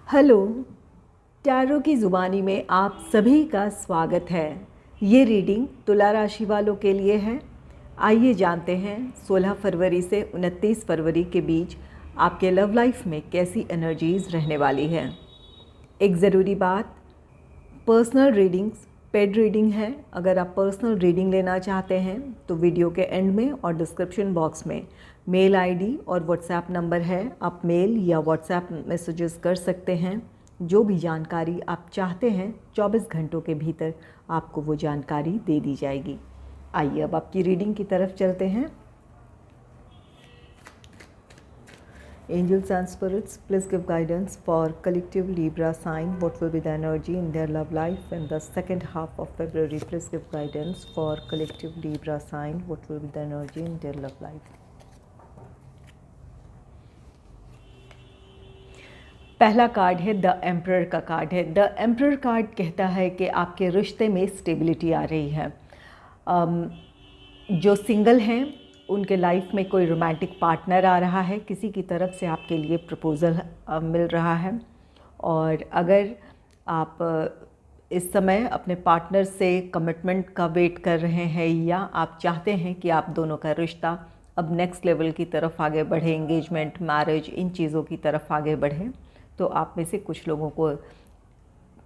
Hello, tarot की ज़ुबानी में आप सभी का स्वागत है। ये रीडिंग तुला राशि वालों के लिए है। आइए जानते हैं 16 फरवरी से 29 फरवरी के बीच आपके लव लाइफ में कैसी एनर्जीज़ रहने वाली हैं। एक ज़रूरी बात, पर्सनल रीडिंग्स पेड रीडिंग है। अगर आप पर्सनल रीडिंग लेना चाहते हैं तो वीडियो के एंड में और डिस्क्रिप्शन बॉक्स में मेल आईडी और व्हाट्सएप नंबर है। आप मेल या व्हाट्सएप मैसेजेस कर सकते हैं। जो भी जानकारी आप चाहते हैं 24 घंटों के भीतर आपको वो जानकारी दे दी जाएगी। आइए अब आपकी रीडिंग की तरफ चलते हैं। Angels and spirits, please give guidance for collective Libra sign. What will be the energy in their love life in the second half of February? Please give guidance for collective Libra sign. What will be the energy in their love life? पहला card है the emperor का card है। The emperor card कहता है कि आपके रिश्ते में स्टेबिलिटी आ रही है। जो सिंगल हैं उनके लाइफ में कोई रोमांटिक पार्टनर आ रहा है। किसी की तरफ से आपके लिए प्रपोज़ल मिल रहा है। और अगर आप इस समय अपने पार्टनर से कमिटमेंट का वेट कर रहे हैं या आप चाहते हैं कि आप दोनों का रिश्ता अब नेक्स्ट लेवल की तरफ आगे बढ़े, एंगेजमेंट, मैरिज, इन चीज़ों की तरफ आगे बढ़े, तो आप में से कुछ लोगों को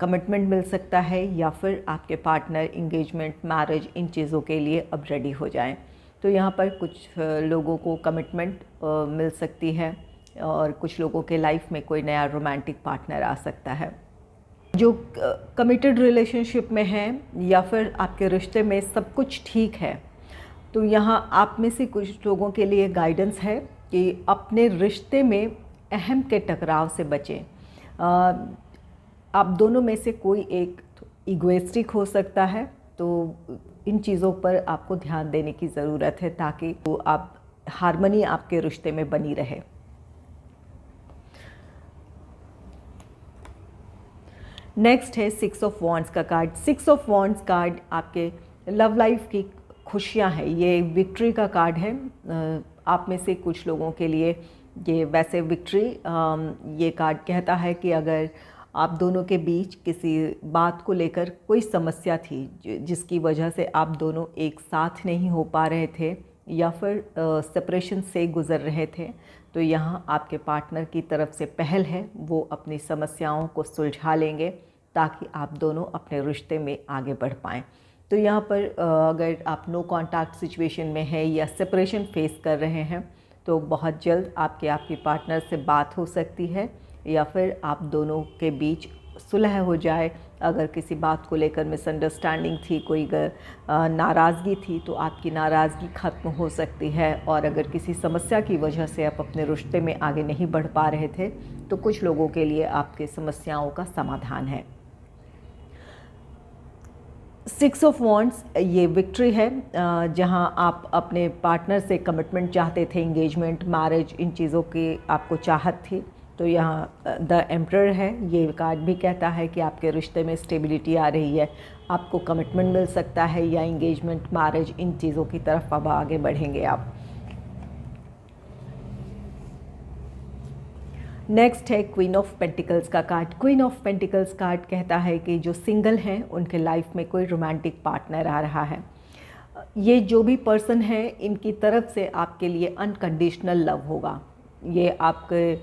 कमिटमेंट मिल सकता है या फिर आपके पार्टनर एंगेजमेंट, मैरिज, इन चीज़ों के लिए अब रेडी हो जाएं। तो यहाँ पर कुछ लोगों को कमिटमेंट मिल सकती है और कुछ लोगों के लाइफ में कोई नया रोमांटिक पार्टनर आ सकता है। जो कमिटेड रिलेशनशिप में हैं या फिर आपके रिश्ते में सब कुछ ठीक है, तो यहाँ आप में से कुछ लोगों के लिए गाइडेंस है कि अपने रिश्ते में अहम के टकराव से बचें। आप दोनों में से कोई एक इगोइस्टिक हो सकता है, तो इन चीज़ों पर आपको ध्यान देने की ज़रूरत है ताकि वो आप हार्मनी आपके रिश्ते में बनी रहे। नेक्स्ट है 6 ऑफ वॉन्ड्स का कार्ड। 6 ऑफ वॉन्ड्स कार्ड आपके लव लाइफ की खुशियां हैं। ये विक्ट्री का कार्ड है। आप में से कुछ लोगों के लिए ये वैसे विक्ट्री, ये कार्ड कहता है कि अगर आप दोनों के बीच किसी बात को लेकर कोई समस्या थी जिसकी वजह से आप दोनों एक साथ नहीं हो पा रहे थे या फिर सेपरेशन से गुज़र रहे थे, तो यहाँ आपके पार्टनर की तरफ से पहल है, वो अपनी समस्याओं को सुलझा लेंगे ताकि आप दोनों अपने रिश्ते में आगे बढ़ पाएँ। तो यहाँ पर अगर आप नो कॉन्टैक्ट सिचुएशन में हैं या सेपरेशन फेस कर रहे हैं तो बहुत जल्द आपके पार्टनर से बात हो सकती है या फिर आप दोनों के बीच सुलह हो जाए। अगर किसी बात को लेकर मिसअंडरस्टैंडिंग थी, कोई नाराज़गी थी, तो आपकी नाराज़गी ख़त्म हो सकती है। और अगर किसी समस्या की वजह से आप अपने रिश्ते में आगे नहीं बढ़ पा रहे थे तो कुछ लोगों के लिए आपके समस्याओं का समाधान है। 6 ऑफ वॉन्ड्स ये विक्ट्री है, जहां आप अपने पार्टनर से कमिटमेंट चाहते थे, एंगेजमेंट, मैरिज, इन चीज़ों की आपको चाहत थी। तो यहाँ द एम्परर है। ये कार्ड भी कहता है कि आपके रिश्ते में स्टेबिलिटी आ रही है, आपको कमिटमेंट मिल सकता है या एंगेजमेंट, मैरिज, इन चीज़ों की तरफ अब आगे बढ़ेंगे आप। नेक्स्ट है क्वीन ऑफ पेंटिकल्स का card. Queen of pentacles card कहता है कि जो सिंगल हैं उनके लाइफ में कोई रोमांटिक पार्टनर आ रहा है। ये जो भी पर्सन है इनकी तरफ से आपके लिए अनकंडीशनल लव होगा। ये आपके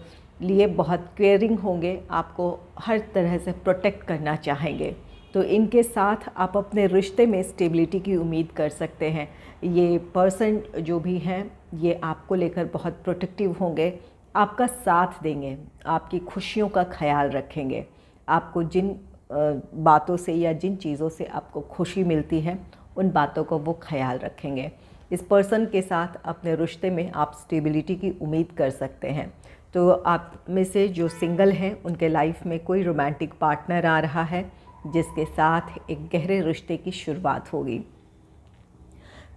लिए बहुत केयरिंग होंगे, आपको हर तरह से प्रोटेक्ट करना चाहेंगे। तो इनके साथ आप अपने रिश्ते में स्टेबिलिटी की उम्मीद कर सकते हैं। ये पर्सन जो भी हैं ये आपको लेकर बहुत प्रोटेक्टिव होंगे, आपका साथ देंगे, आपकी खुशियों का ख्याल रखेंगे। आपको जिन बातों से या जिन चीज़ों से आपको खुशी मिलती है उन बातों को वो ख्याल रखेंगे। इस पर्सन के साथ अपने रिश्ते में आप स्टेबिलिटी की उम्मीद कर सकते हैं। तो आप में से जो सिंगल हैं उनके लाइफ में कोई रोमांटिक पार्टनर आ रहा है जिसके साथ एक गहरे रिश्ते की शुरुआत होगी।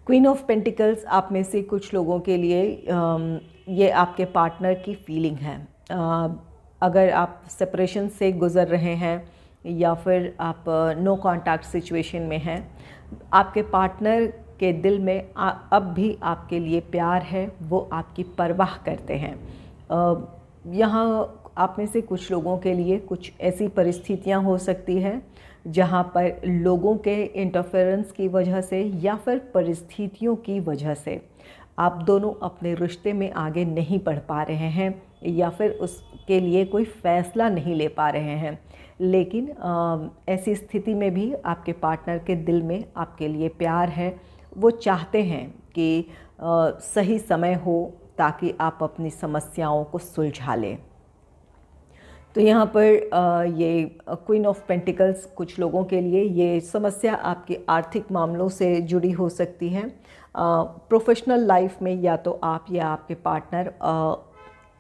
क्वीन ऑफ पेंटिकल्स आप में से कुछ लोगों के लिए ये आपके पार्टनर की फीलिंग है। अगर आप सेपरेशन से गुज़र रहे हैं या फिर आप नो कॉन्टैक्ट सिचुएशन में हैं, आपके पार्टनर के दिल में अब भी आपके लिए प्यार है, वो आपकी परवाह करते हैं। यहाँ आप में से कुछ लोगों के लिए कुछ ऐसी परिस्थितियां हो सकती है जहां पर लोगों के इंटरफेरेंस की वजह से या फिर परिस्थितियों की वजह से आप दोनों अपने रिश्ते में आगे नहीं बढ़ पा रहे हैं या फिर उसके लिए कोई फ़ैसला नहीं ले पा रहे हैं। लेकिन ऐसी स्थिति में भी आपके पार्टनर के दिल में आपके लिए प्यार है। वो चाहते हैं कि सही समय हो ताकि आप अपनी समस्याओं को सुलझा लें। तो यहाँ पर ये क्वीन ऑफ पेंटिकल्स कुछ लोगों के लिए ये समस्या आपके आर्थिक मामलों से जुड़ी हो सकती है। प्रोफेशनल लाइफ में या तो आप या आपके पार्टनर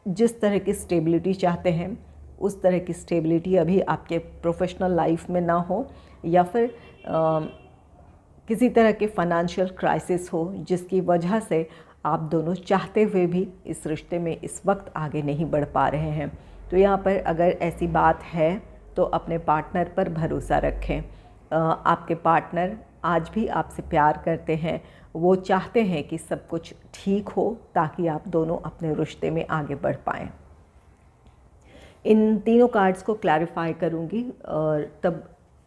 जिस तरह की स्टेबिलिटी चाहते हैं उस तरह की स्टेबिलिटी अभी आपके प्रोफेशनल लाइफ में ना हो, या फिर किसी तरह के फाइनेंशियल क्राइसिस हो जिसकी वजह से आप दोनों चाहते हुए भी इस रिश्ते में इस वक्त आगे नहीं बढ़ पा रहे हैं। तो यहाँ पर अगर ऐसी बात है तो अपने पार्टनर पर भरोसा रखें। आपके पार्टनर आज भी आपसे प्यार करते हैं, वो चाहते हैं कि सब कुछ ठीक हो ताकि आप दोनों अपने रिश्ते में आगे बढ़ पाएँ। इन तीनों कार्ड्स को क्लैरिफाई करूँगी और तब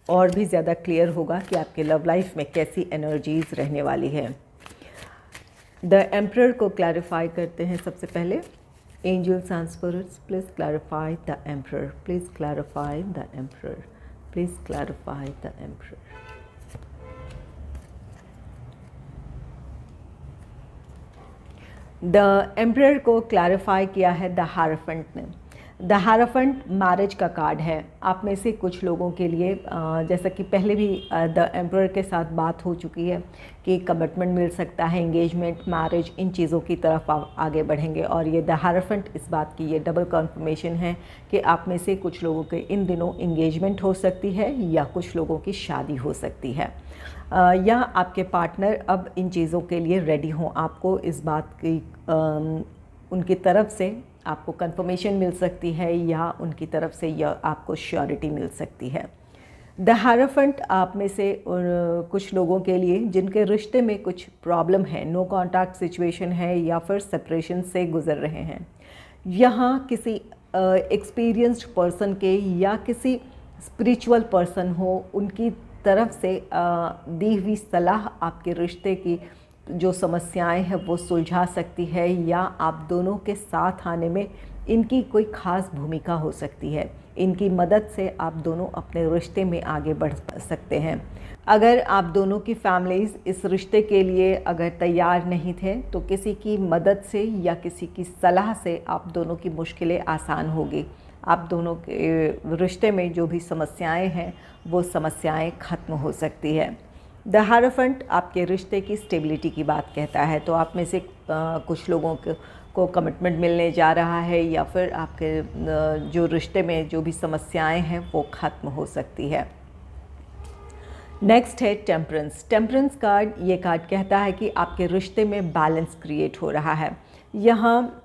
और भी ज़्यादा क्लियर होगा कि आपके लव लाइफ में कैसी एनर्जीज़ रहने वाली है। द एम्परर को क्लैरिफाई करते हैं सबसे पहले। Angels and spirits, please clarify the emperor, please clarify the emperor, please clarify the emperor. The emperor को क्लैरिफाई किया है द हायरोफेंट ने। द हायरोफेंट मैरिज का कार्ड है। आप में से कुछ लोगों के लिए जैसा कि पहले भी द एम्परर के साथ बात हो चुकी है कि कमिटमेंट मिल सकता है, एंगेजमेंट, मैरिज, इन चीज़ों की तरफ आप आगे बढ़ेंगे। और ये द हायरोफेंट इस बात की ये डबल कन्फर्मेशन है कि आप में से कुछ लोगों के इन दिनों एंगेजमेंट हो सकती है या कुछ लोगों की शादी हो सकती है, या आपके पार्टनर अब इन चीज़ों के लिए रेडी हों। आपको इस बात की उनकी तरफ से आपको कंफर्मेशन मिल सकती है या उनकी तरफ से या आपको श्योरिटी मिल सकती है। द हायरोफेंट आप में से कुछ लोगों के लिए जिनके रिश्ते में कुछ प्रॉब्लम है, नो कॉन्टैक्ट सिचुएशन है या फिर सेपरेशन से गुजर रहे हैं, यहाँ किसी एक्सपीरियंस्ड पर्सन के या किसी स्पिरिचुअल पर्सन हो उनकी तरफ से दी हुई सलाह आपके रिश्ते की जो समस्याएं हैं वो सुलझा सकती है, या आप दोनों के साथ आने में इनकी कोई ख़ास भूमिका हो सकती है। इनकी मदद से आप दोनों अपने रिश्ते में आगे बढ़ सकते हैं। अगर आप दोनों की फैमिलीज़ इस रिश्ते के लिए अगर तैयार नहीं थे तो किसी की मदद से या किसी की सलाह से आप दोनों की मुश्किलें आसान होगी। आप दोनों के रिश्ते में जो भी समस्याएं हैं वो समस्याएं ख़त्म हो सकती है। द हायरोफेंट आपके रिश्ते की स्टेबिलिटी की बात कहता है। तो आप में से कुछ लोगों को कमिटमेंट मिलने जा रहा है या फिर आपके जो रिश्ते में जो भी समस्याएं हैं वो ख़त्म हो सकती है। नेक्स्ट है टेम्परेंस। टेम्परेंस कार्ड, ये कार्ड कहता है कि आपके रिश्ते में बैलेंस क्रिएट हो रहा है। यहाँ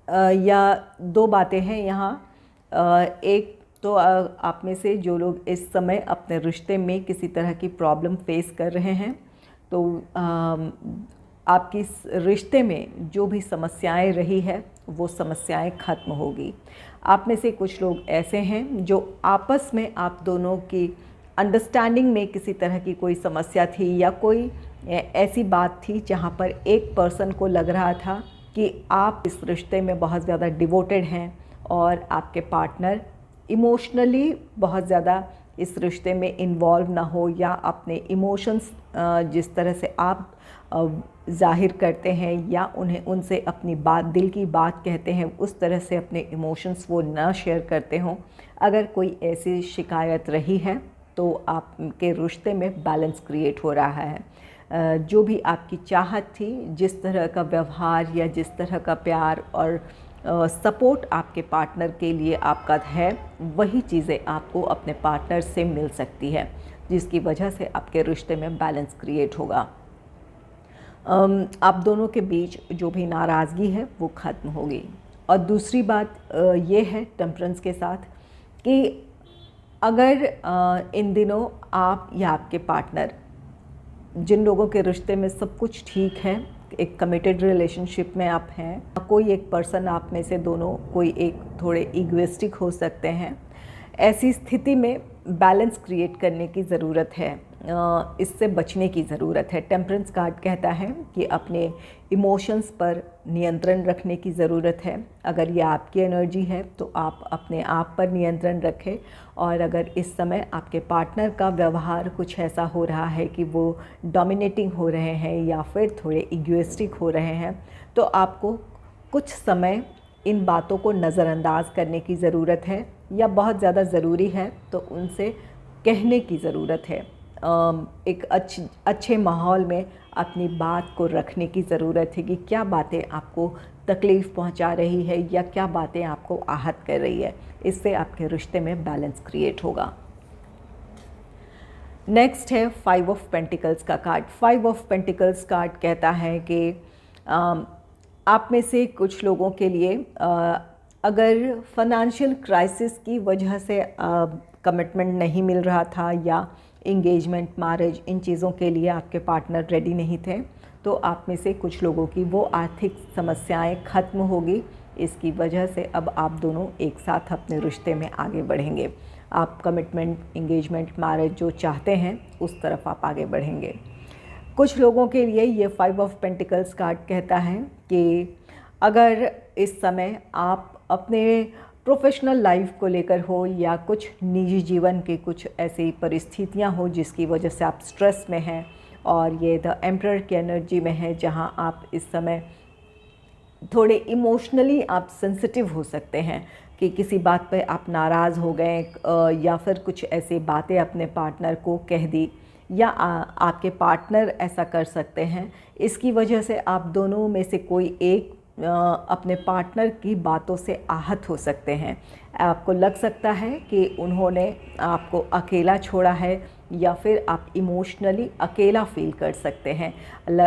या दो बातें हैं यहाँ। एक तो आप में से जो लोग इस समय अपने रिश्ते में किसी तरह की प्रॉब्लम फेस कर रहे हैं तो आपकी रिश्ते में जो भी समस्याएं रही है वो समस्याएं ख़त्म होगी। आप में से कुछ लोग ऐसे हैं जो आपस में आप दोनों की अंडरस्टैंडिंग में किसी तरह की कोई समस्या थी या कोई ऐसी बात थी जहाँ पर एक पर्सन को लग रहा था कि आप इस रिश्ते में बहुत ज़्यादा डिवोटेड हैं और आपके पार्टनर इमोशनली बहुत ज़्यादा इस रिश्ते में इन्वॉल्व ना हो, या अपने इमोशंस जिस तरह से आप ज़ाहिर करते हैं या उन्हें उनसे अपनी बात, दिल की बात कहते हैं, उस तरह से अपने इमोशंस वो ना शेयर करते हों। अगर कोई ऐसी शिकायत रही है तो आपके रिश्ते में बैलेंस क्रिएट हो रहा है। जो भी आपकी चाहत थी, जिस तरह का व्यवहार या जिस तरह का प्यार और सपोर्ट आपके पार्टनर के लिए आपका है, वही चीज़ें आपको अपने पार्टनर से मिल सकती है, जिसकी वजह से आपके रिश्ते में बैलेंस क्रिएट होगा। आप दोनों के बीच जो भी नाराज़गी है वो ख़त्म होगी। और दूसरी बात ये है टेम्परेंस के साथ कि अगर इन दिनों आप या आपके पार्टनर, जिन लोगों के रिश्ते में सब कुछ ठीक है, एक कमिटेड रिलेशनशिप में आप हैं, कोई एक पर्सन आप में से दोनों कोई एक थोड़े ईगोइस्टिक हो सकते हैं। ऐसी स्थिति में बैलेंस क्रिएट करने की ज़रूरत है, इससे बचने की ज़रूरत है। टेम्परेंस कार्ड कहता है कि अपने इमोशंस पर नियंत्रण रखने की ज़रूरत है। अगर ये आपकी एनर्जी है तो आप अपने आप पर नियंत्रण रखें, और अगर इस समय आपके पार्टनर का व्यवहार कुछ ऐसा हो रहा है कि वो डोमिनेटिंग हो रहे हैं या फिर थोड़े इगोइस्टिक हो रहे हैं, तो आपको कुछ समय इन बातों को नज़रअंदाज करने की ज़रूरत है, या बहुत ज़्यादा ज़रूरी है तो उनसे कहने की ज़रूरत है। एक अच्छे माहौल में अपनी बात को रखने की ज़रूरत है कि क्या बातें आपको तकलीफ़ पहुंचा रही है या क्या बातें आपको आहत कर रही है। इससे आपके रिश्ते में बैलेंस क्रिएट होगा। नेक्स्ट है 5 ऑफ पेंटिकल्स का कार्ड। 5 ऑफ पेंटिकल्स कार्ड कहता है कि आप में से कुछ लोगों के लिए अगर फाइनेंशियल क्राइसिस की वजह से कमिटमेंट नहीं मिल रहा था या इंगेजमेंट, मैरिज, इन चीज़ों के लिए आपके पार्टनर रेडी नहीं थे, तो आप में से कुछ लोगों की वो आर्थिक समस्याएं ख़त्म होगी। इसकी वजह से अब आप दोनों एक साथ अपने रिश्ते में आगे बढ़ेंगे। आप कमिटमेंट, इंगेजमेंट, मैरिज जो चाहते हैं उस तरफ आप आगे बढ़ेंगे। कुछ लोगों के लिए ये 5 ऑफ पेंटिकल्स कार्ड कहता है कि अगर इस समय आप अपने प्रोफेशनल लाइफ को लेकर हो या कुछ निजी जीवन के कुछ ऐसी परिस्थितियां हो जिसकी वजह से आप स्ट्रेस में हैं, और ये द एम्परर की एनर्जी में है जहां आप इस समय थोड़े इमोशनली आप सेंसिटिव हो सकते हैं कि किसी बात पे आप नाराज़ हो गए या फिर कुछ ऐसी बातें अपने पार्टनर को कह दी, या आपके पार्टनर ऐसा कर सकते हैं। इसकी वजह से आप दोनों में से कोई एक अपने पार्टनर की बातों से आहत हो सकते हैं। आपको लग सकता है कि उन्होंने आपको अकेला छोड़ा है, या फिर आप इमोशनली अकेला फील कर सकते हैं।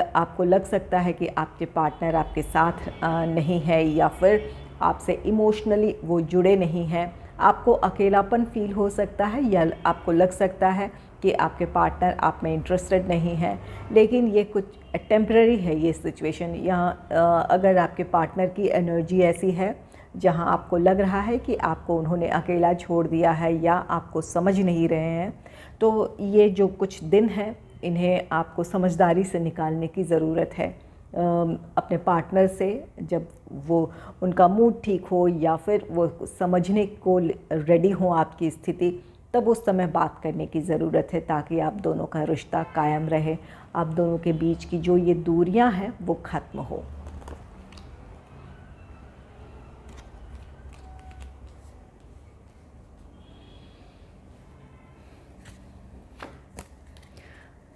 आपको लग सकता है कि आपके पार्टनर आपके साथ नहीं है, या फिर आपसे इमोशनली वो जुड़े नहीं हैं। आपको अकेलापन फील हो सकता है, या आपको लग सकता है कि आपके पार्टनर आप में इंटरेस्टेड नहीं है। लेकिन ये कुछ टेम्परेरी है ये सिचुएशन। यहाँ अगर आपके पार्टनर की एनर्जी ऐसी है जहाँ आपको लग रहा है कि आपको उन्होंने अकेला छोड़ दिया है या आपको समझ नहीं रहे हैं, तो ये जो कुछ दिन हैं इन्हें आपको समझदारी से निकालने की ज़रूरत है। अपने पार्टनर से जब वो उनका मूड ठीक हो या फिर वो समझने को रेडी हो आपकी स्थिति, तब उस समय बात करने की ज़रूरत है ताकि आप दोनों का रिश्ता कायम रहे, आप दोनों के बीच की जो ये दूरियां हैं वो ख़त्म हो।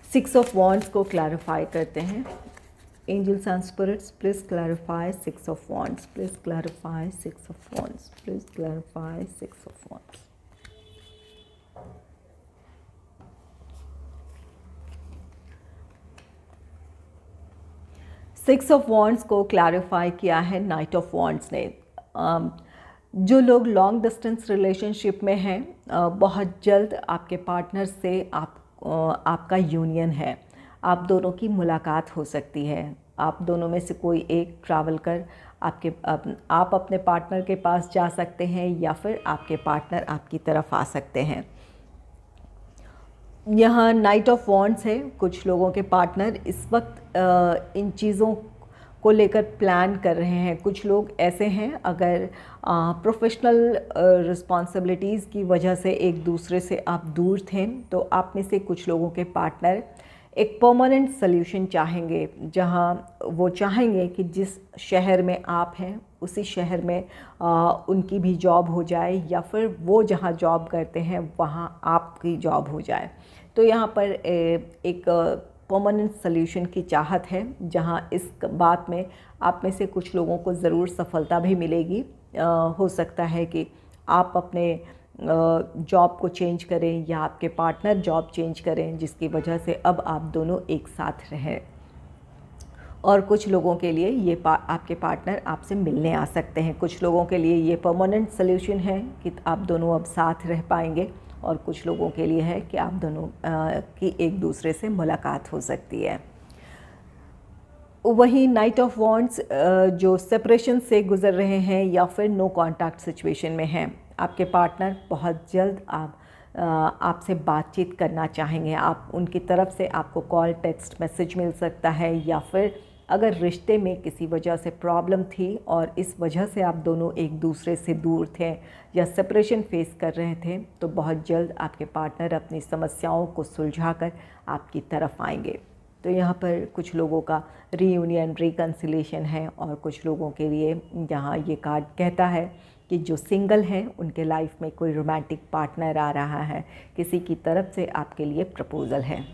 सिक्स ऑफ वॉन्ड्स को क्लैरिफाई करते हैं। Angels and spirits, please clarify 6 of wands, please clarify 6 of wands, please clarify 6 of wands. Six of wands को क्लैरिफाई किया है नाइट ऑफ वॉन्ड्स ने। जो लोग लॉन्ग डिस्टेंस रिलेशनशिप में हैं, बहुत जल्द आपके पार्टनर से आपका यूनियन है, आप दोनों की मुलाकात हो सकती है। आप दोनों में से कोई एक ट्रैवल कर आप अपने पार्टनर के पास जा सकते हैं, या फिर आपके पार्टनर आपकी तरफ आ सकते हैं। यहाँ नाइट ऑफ वॉन्ड्स है। कुछ लोगों के पार्टनर इस वक्त इन चीज़ों को लेकर प्लान कर रहे हैं। कुछ लोग ऐसे हैं, अगर प्रोफेशनल रिस्पॉन्सिबिलिटीज़ की वजह से एक दूसरे से आप दूर थे, तो आप में से कुछ लोगों के पार्टनर एक परमानेंट सल्यूशन चाहेंगे, जहां वो चाहेंगे कि जिस शहर में आप हैं उसी शहर में उनकी भी जॉब हो जाए, या फिर वो जहां जॉब करते हैं वहां आपकी जॉब हो जाए। तो यहाँ पर एक परमानेंट सल्यूशन की चाहत है, जहां इस बात में आप में से कुछ लोगों को ज़रूर सफलता भी मिलेगी। हो सकता है कि आप अपने जॉब को चेंज करें या आपके पार्टनर जॉब चेंज करें, जिसकी वजह से अब आप दोनों एक साथ रहें। और कुछ लोगों के लिए ये आपके पार्टनर आपसे मिलने आ सकते हैं। कुछ लोगों के लिए ये परमानेंट सल्यूशन है कि आप दोनों अब साथ रह पाएंगे, और कुछ लोगों के लिए है कि आप दोनों की एक दूसरे से मुलाकात हो सकती है। वहीं नाइट ऑफ वॉन्ड्स जो सेपरेशन से गुज़र रहे हैं या फिर नो कांटेक्ट सिचुएशन में हैं, आपके पार्टनर बहुत जल्द आपसे बातचीत करना चाहेंगे। आप उनकी तरफ से आपको कॉल, टेक्स्ट मैसेज मिल सकता है, या फिर अगर रिश्ते में किसी वजह से प्रॉब्लम थी और इस वजह से आप दोनों एक दूसरे से दूर थे या सेपरेशन फेस कर रहे थे, तो बहुत जल्द आपके पार्टनर अपनी समस्याओं को सुलझाकर आपकी तरफ आएंगे। तो यहाँ पर कुछ लोगों का रीयूनियन, रिकन्सिलेशन है, और कुछ लोगों के लिए यहाँ ये कार्ड कहता है कि जो सिंगल हैं उनके लाइफ में कोई रोमांटिक पार्टनर आ रहा है, किसी की तरफ से आपके लिए प्रपोज़ल है।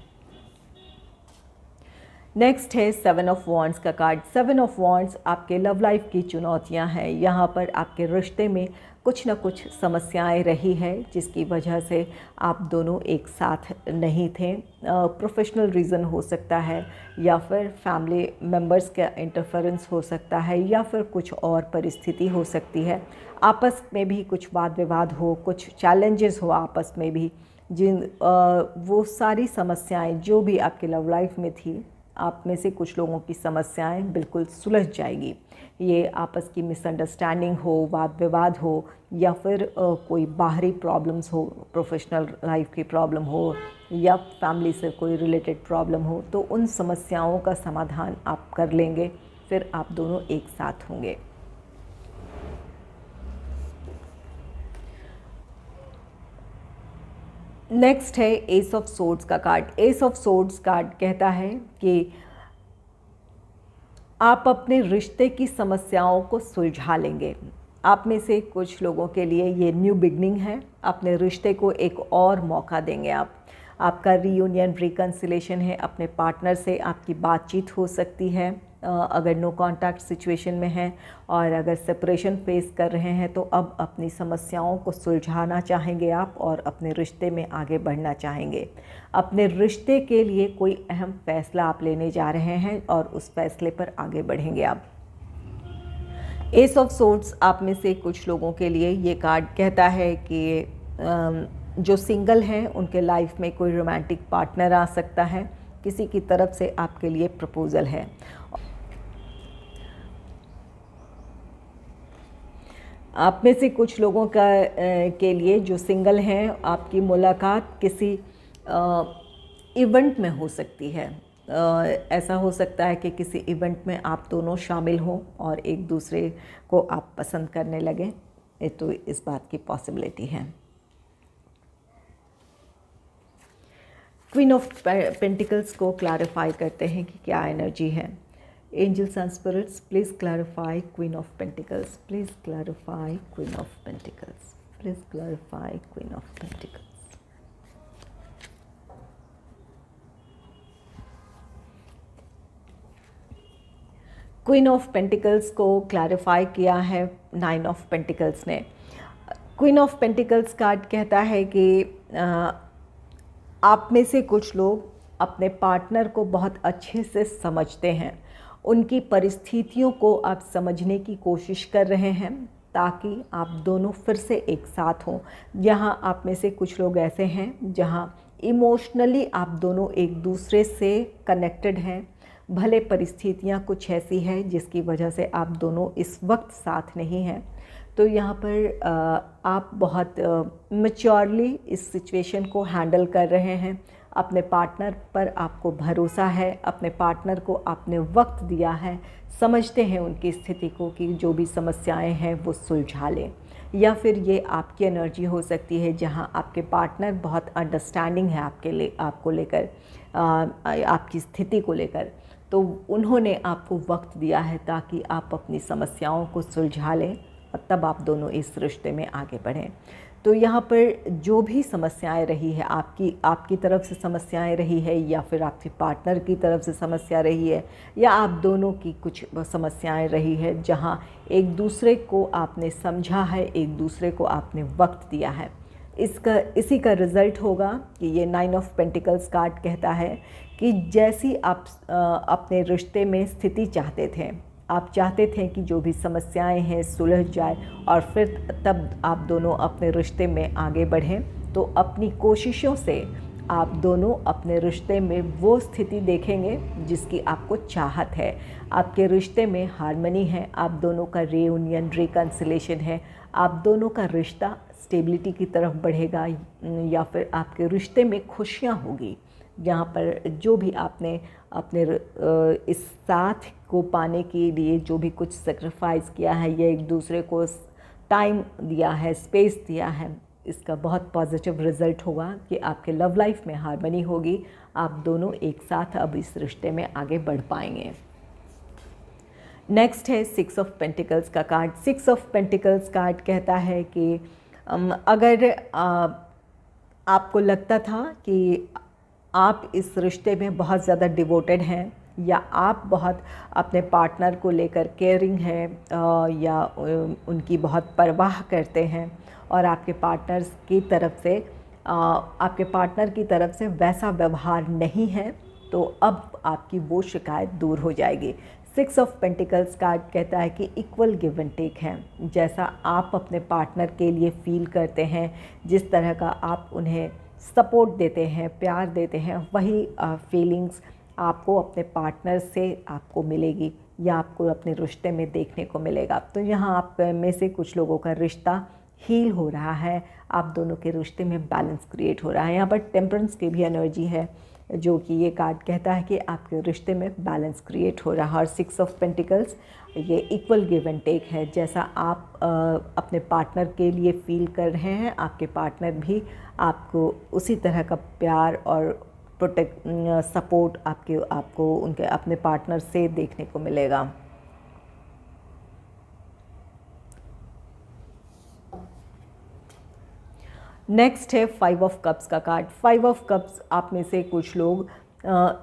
नेक्स्ट है 7 ऑफ वॉन्ड्स का कार्ड। 7 ऑफ वॉन्ड्स आपके लव लाइफ की चुनौतियां हैं। यहाँ पर आपके रिश्ते में कुछ न कुछ समस्याएं रही है जिसकी वजह से आप दोनों एक साथ नहीं थे। प्रोफेशनल रीज़न हो सकता है, या फिर फैमिली मेम्बर्स का इंटरफेरेंस हो सकता है, या फिर कुछ और परिस्थिति हो सकती है। आपस में भी कुछ वाद विवाद हो, कुछ चैलेंजेस हो आपस में भी, वो सारी समस्याएं जो भी आपके लव लाइफ में थी, आप में से कुछ लोगों की समस्याएं बिल्कुल सुलझ जाएगी। ये आपस की मिसअंडरस्टैंडिंग हो, वाद विवाद हो, या फिर कोई बाहरी प्रॉब्लम्स हो, प्रोफेशनल लाइफ की प्रॉब्लम हो, या फैमिली से कोई रिलेटेड प्रॉब्लम हो, तो उन समस्याओं का समाधान आप कर लेंगे, फिर आप दोनों एक साथ होंगे। नेक्स्ट है एस ऑफ सोर्ड्स का card. S of swords card कहता है कि आप अपने रिश्ते की समस्याओं को सुलझा लेंगे। आप में से कुछ लोगों के लिए ये न्यू बिगनिंग है, अपने रिश्ते को एक और मौका देंगे आप। आपका रीयूनियन, रिकन्सिलेशन है, अपने पार्टनर से आपकी बातचीत हो सकती है अगर नो कांटेक्ट सिचुएशन में हैं, और अगर सेपरेशन फेस कर रहे हैं तो अब अपनी समस्याओं को सुलझाना चाहेंगे आप और अपने रिश्ते में आगे बढ़ना चाहेंगे। अपने रिश्ते के लिए कोई अहम फैसला आप लेने जा रहे हैं और उस फैसले पर आगे बढ़ेंगे आप। एस ऑफ सोर्ड्स आप में से कुछ लोगों के लिए ये कार्ड कहता है कि जो सिंगल हैं उनके लाइफ में कोई रोमांटिक पार्टनर आ सकता है, किसी की तरफ से आपके लिए प्रपोज़ल है। आप में से कुछ लोगों के लिए जो सिंगल हैं, आपकी मुलाकात किसी इवेंट में हो सकती है। ऐसा हो सकता है कि किसी इवेंट में आप दोनों शामिल हों और एक दूसरे को आप पसंद करने लगें, तो इस बात की पॉसिबिलिटी है। क्वीन ऑफ पेंटिकल्स को क्लैरिफाई करते हैं कि क्या एनर्जी है। Angels and spirits, please clarify queen of pentacles, please clarify queen of pentacles, please clarify queen of pentacles. Queen of pentacles को क्लैरिफाई किया है 9 ऑफ पेंटिकल्स ने। क्वीन ऑफ पेंटिकल्स कार्ड कहता है कि आप में से कुछ लोग अपने पार्टनर को बहुत अच्छे से समझते हैं, उनकी परिस्थितियों को आप समझने की कोशिश कर रहे हैं ताकि आप दोनों फिर से एक साथ हों। यहाँ आप में से कुछ लोग ऐसे हैं जहाँ इमोशनली आप दोनों एक दूसरे से कनेक्टेड हैं, भले परिस्थितियाँ कुछ ऐसी हैं जिसकी वजह से आप दोनों इस वक्त साथ नहीं हैं। तो यहाँ पर आप बहुत मैच्योरली इस सिचुएशन को हैंडल कर रहे हैं। अपने पार्टनर पर आपको भरोसा है, अपने पार्टनर को आपने वक्त दिया है, समझते हैं उनकी स्थिति को कि जो भी समस्याएं हैं वो सुलझा लें। या फिर ये आपकी एनर्जी हो सकती है जहां आपके पार्टनर बहुत अंडरस्टैंडिंग है आपको लेकर, आपकी स्थिति को लेकर, तो उन्होंने आपको वक्त दिया है ताकि आप अपनी समस्याओं को सुलझा लें और तब आप दोनों इस रिश्ते में आगे बढ़ें। तो यहाँ पर जो भी समस्याएं रही है, आपकी तरफ से समस्याएं रही है, या फिर आपके पार्टनर की तरफ से समस्या रही है, या आप दोनों की कुछ समस्याएं रही है जहाँ एक दूसरे को आपने समझा है, एक दूसरे को आपने वक्त दिया है, इसी का रिज़ल्ट होगा कि ये 9 ऑफ पेंटिकल्स कार्ड कहता है कि जैसी आप अपने रिश्ते में स्थिति चाहते थे, आप चाहते थे कि जो भी समस्याएं हैं सुलझ जाए और फिर तब आप दोनों अपने रिश्ते में आगे बढ़ें, तो अपनी कोशिशों से आप दोनों अपने रिश्ते में वो स्थिति देखेंगे जिसकी आपको चाहत है। आपके रिश्ते में हार्मनी है, आप दोनों का रियूनियन, रिकन्सिलेशन है, आप दोनों का रिश्ता स्टेबिलिटी की तरफ बढ़ेगा, या फिर आपके रिश्ते में खुशियाँ होगी, जहाँ पर जो भी आपने अपने इस साथ को पाने के लिए जो भी कुछ सेक्रीफाइस किया है या एक दूसरे को टाइम दिया है, स्पेस दिया है, इसका बहुत पॉजिटिव रिज़ल्ट होगा कि आपके लव लाइफ में हार्मनी होगी। आप दोनों एक साथ अब इस रिश्ते में आगे बढ़ पाएंगे। नेक्स्ट है 6 ऑफ पेंटिकल्स का कार्ड। 6 ऑफ पेंटिकल्स कार्ड कहता है कि अगर आपको लगता था कि आप इस रिश्ते में बहुत ज़्यादा डिवोटेड हैं, या आप बहुत अपने पार्टनर को लेकर केयरिंग हैं, या उनकी बहुत परवाह करते हैं, और आपके पार्टनर की तरफ से वैसा व्यवहार नहीं है, तो अब आपकी वो शिकायत दूर हो जाएगी। 6 ऑफ पेंटिकल्स कार्ड कहता है कि इक्वल गिव एंड टेक है। जैसा आप अपने पार्टनर के लिए फील करते हैं, जिस तरह का आप उन्हें सपोर्ट देते हैं, प्यार देते हैं, वही फीलिंग्स आपको अपने पार्टनर से आपको मिलेगी या आपको अपने रिश्ते में देखने को मिलेगा। तो यहाँ आप में से कुछ लोगों का रिश्ता हील हो रहा है, आप दोनों के रिश्ते में बैलेंस क्रिएट हो रहा है। यहाँ पर टेम्परेंस की भी एनर्जी है, जो कि ये कार्ड कहता है कि आपके रिश्ते में बैलेंस क्रिएट हो रहा है। और 6 ऑफ पेंटिकल्स ये इक्वल गिव एंड टेक है। जैसा आप अपने पार्टनर के लिए फील कर रहे हैं, आपके पार्टनर भी आपको उसी तरह का प्यार और सपोर्ट आपको उनके अपने पार्टनर से देखने को मिलेगा। नेक्स्ट है 5 ऑफ कप्स का कार्ड। 5 ऑफ कप्स, आप में से कुछ लोग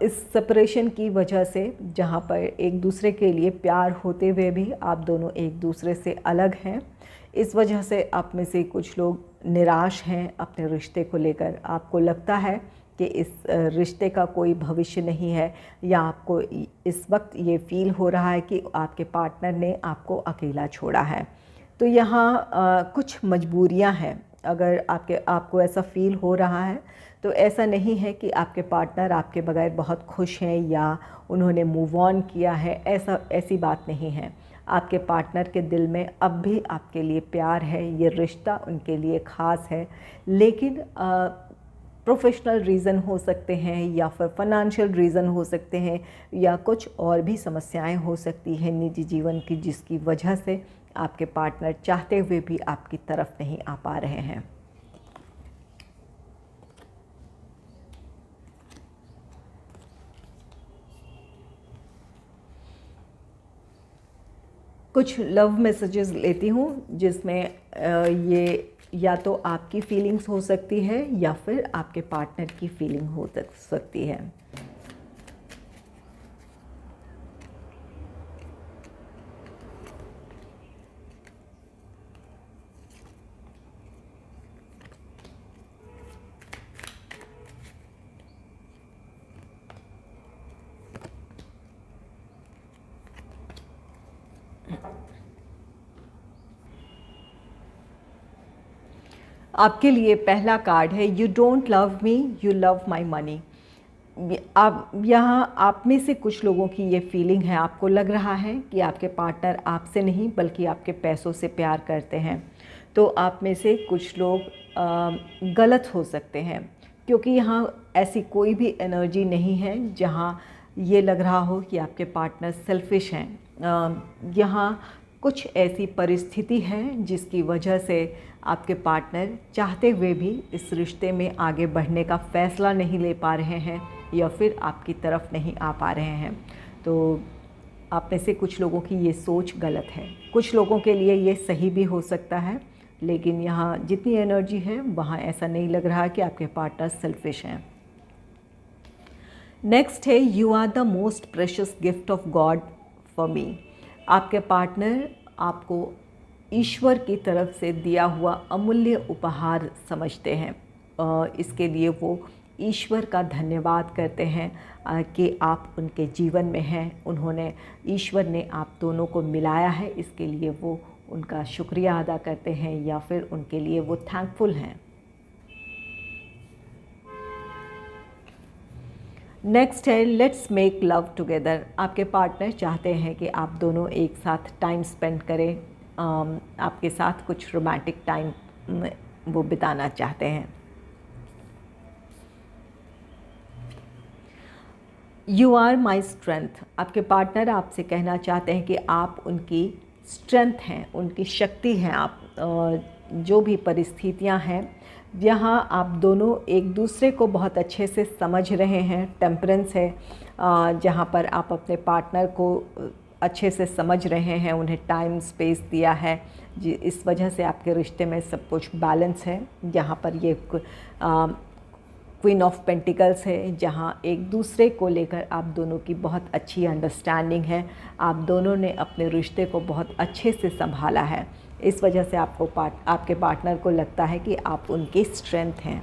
इस सेपरेशन की वजह से, जहाँ पर एक दूसरे के लिए प्यार होते हुए भी आप दोनों एक दूसरे से अलग हैं, इस वजह से आप में से कुछ लोग निराश हैं अपने रिश्ते को लेकर। आपको लगता है कि इस रिश्ते का कोई भविष्य नहीं है, या आपको इस वक्त ये फील हो रहा है कि आपके पार्टनर ने आपको अकेला छोड़ा है। तो यहाँ कुछ मजबूरियाँ हैं। अगर आपको ऐसा फील हो रहा है तो ऐसा नहीं है कि आपके पार्टनर आपके बगैर बहुत खुश हैं या उन्होंने मूव ऑन किया है, ऐसी बात नहीं है। आपके पार्टनर के दिल में अब भी आपके लिए प्यार है, ये रिश्ता उनके लिए ख़ास है, लेकिन प्रोफेशनल रीज़न हो सकते हैं, या फिर फाइनेंशियल रीज़न हो सकते हैं, या कुछ और भी समस्याएं हो सकती हैं निजी जीवन की, जिसकी वजह से आपके पार्टनर चाहते हुए भी आपकी तरफ नहीं आ पा रहे हैं। कुछ लव मैसेजेस लेती हूँ, जिसमें ये या तो आपकी फीलिंग्स हो सकती है या फिर आपके पार्टनर की फीलिंग हो सकती है। आपके लिए पहला कार्ड है you don't love me, you love my money. आप यहाँ आप में से कुछ लोगों की ये फीलिंग है, आपको लग रहा है कि आपके पार्टनर आपसे नहीं बल्कि आपके पैसों से प्यार करते हैं। तो आप में से कुछ लोग गलत हो सकते हैं, क्योंकि यहाँ ऐसी कोई भी एनर्जी नहीं है जहाँ ये लग रहा हो कि आपके पार्टनर सेल्फिश हैं। यहाँ कुछ ऐसी परिस्थिति है जिसकी वजह से आपके पार्टनर चाहते हुए भी इस रिश्ते में आगे बढ़ने का फ़ैसला नहीं ले पा रहे हैं, या फिर आपकी तरफ नहीं आ पा रहे हैं। तो आप में से कुछ लोगों की ये सोच गलत है, कुछ लोगों के लिए ये सही भी हो सकता है, लेकिन यहाँ जितनी एनर्जी है वहाँ ऐसा नहीं लग रहा कि आपके पार्टनर सेल्फिश हैं। नेक्स्ट है you are the most precious gift of God for me. आपके पार्टनर आपको ईश्वर की तरफ से दिया हुआ अमूल्य उपहार समझते हैं। इसके लिए वो ईश्वर का धन्यवाद करते हैं कि आप उनके जीवन में हैं। ईश्वर ने आप दोनों को मिलाया है, इसके लिए वो उनका शुक्रिया अदा करते हैं, या फिर उनके लिए वो थैंकफुल हैं। नेक्स्ट है लेट्स मेक लव टुगेदर। आपके पार्टनर चाहते हैं कि आप दोनों एक साथ टाइम स्पेंड करें, आपके साथ कुछ रोमांटिक टाइम वो बिताना चाहते हैं। You are my strength. आपके पार्टनर आपसे कहना चाहते हैं कि आप उनकी स्ट्रेंथ हैं, उनकी शक्ति हैं। आप जो भी परिस्थितियां हैं यहाँ आप दोनों एक दूसरे को बहुत अच्छे से समझ रहे हैं। टेम्परेंस है जहाँ पर आप अपने पार्टनर को अच्छे से समझ रहे हैं, उन्हें टाइम स्पेस दिया है। इस वजह से आपके रिश्ते में सब कुछ बैलेंस है। यहाँ पर ये क्वीन ऑफ पेंटिकल्स है जहाँ एक दूसरे को लेकर आप दोनों की बहुत अच्छी अंडरस्टैंडिंग है। आप दोनों ने अपने रिश्ते को बहुत अच्छे से संभाला है। इस वजह से आपके पार्टनर को लगता है कि आप उनकी स्ट्रेंथ हैं।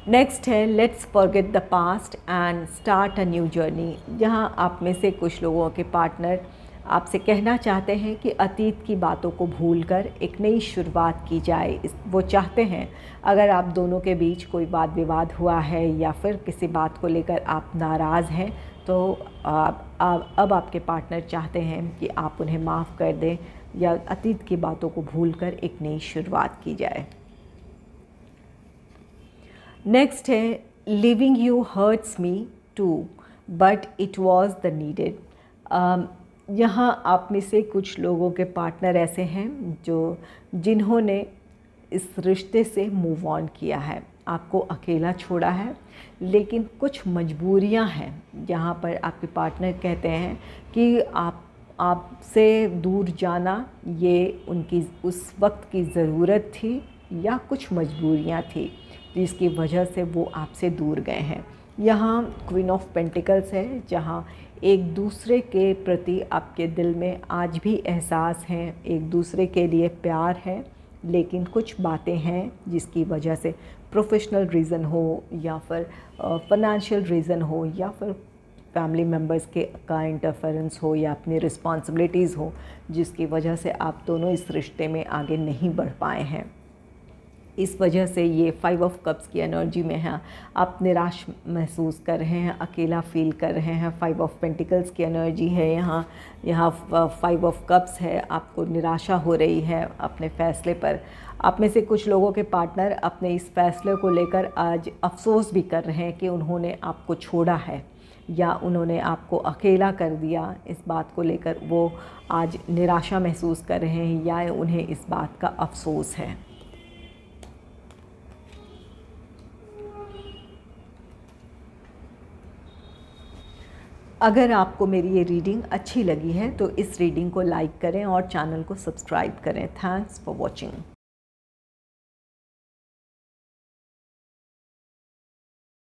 नेक्स्ट है let's forget the past and start a new journey. जहाँ आप में से कुछ लोगों के पार्टनर आपसे कहना चाहते हैं कि अतीत की बातों को भूलकर एक नई शुरुआत की जाए। वो चाहते हैं अगर आप दोनों के बीच कोई वाद विवाद हुआ है या फिर किसी बात को लेकर आप नाराज़ हैं तो अब आपके पार्टनर चाहते हैं कि आप उन्हें माफ़ कर दें या अतीत की बातों को भूलकर एक नई शुरुआत की जाए। नेक्स्ट है leaving you hurts me too but it was the needed. यहाँ आप में से कुछ लोगों के पार्टनर ऐसे हैं जिन्होंने इस रिश्ते से मूव ऑन किया है, आपको अकेला छोड़ा है, लेकिन कुछ मजबूरियां हैं जहाँ पर आपके पार्टनर कहते हैं कि आपसे दूर जाना ये उनकी उस वक्त की ज़रूरत थी या कुछ मजबूरियां थी जिसकी वजह से वो आपसे दूर गए हैं। यहाँ क्वीन ऑफ पेंटिकल्स है जहाँ एक दूसरे के प्रति आपके दिल में आज भी एहसास हैं, एक दूसरे के लिए प्यार है, लेकिन कुछ बातें हैं जिसकी वजह से प्रोफेशनल रीज़न हो या फिर फाइनेंशियल रीज़न हो या फिर फैमिली मेम्बर्स का इंटरफेरेंस हो या अपनी रिस्पॉन्सिबिलिटीज़ हो, जिसकी वजह से आप दोनों इस रिश्ते में आगे नहीं बढ़ पाए हैं। इस वजह से ये 5 ऑफ कप्स की एनर्जी में है, आप निराश महसूस कर रहे हैं, अकेला फील कर रहे हैं। 5 ऑफ पेंटिकल्स की एनर्जी है यहाँ 5 ऑफ कप्स है, आपको निराशा हो रही है अपने फ़ैसले पर। आप में से कुछ लोगों के पार्टनर अपने इस फ़ैसले को लेकर आज अफसोस भी कर रहे हैं कि उन्होंने आपको छोड़ा है या उन्होंने आपको अकेला कर दिया। इस बात को लेकर वो आज निराशा महसूस कर रहे हैं या उन्हें इस बात का अफसोस है। अगर आपको मेरी ये रीडिंग अच्छी लगी है तो इस रीडिंग को लाइक करें और चैनल को सब्सक्राइब करें। Thanks for watching.